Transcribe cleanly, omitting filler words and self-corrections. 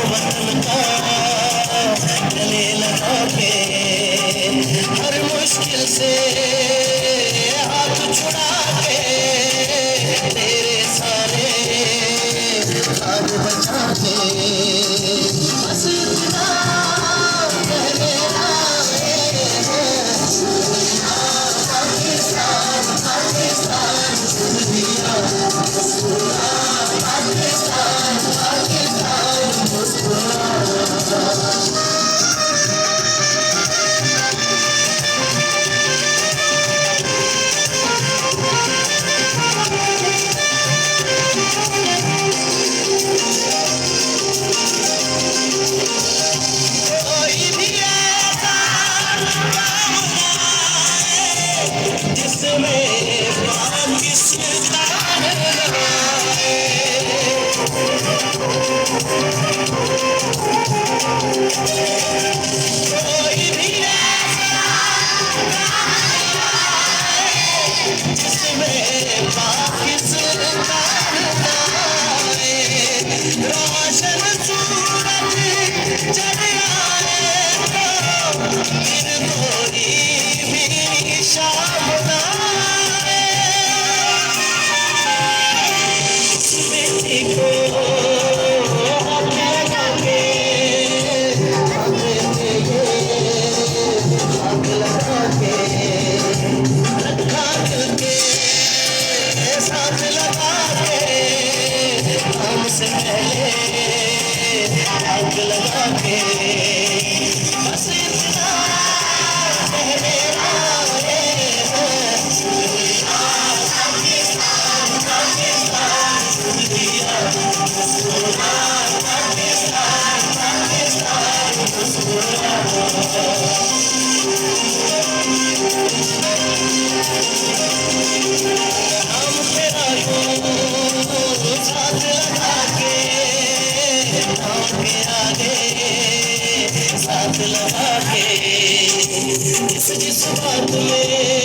वतन का गले लगा के, हर मुश्किल से हाथ छुड़ा के, तेरे सारे ख्वाब बचा के, बस इतना कहने आए हैं, पाकिस्तान पाकिस्तान दुनिया, पाकिस्तान पाकिस्तान मुस्कुरा। आग लगा के, बस इतना कहने आए हैं, पाकिस्तान पाकिस्तान दुनिया, पाकिस्तान पाकिस्तान मुस्कुरा। हम तेरा यूं साथ लगा के, आगे साथ लगा के, इस बात में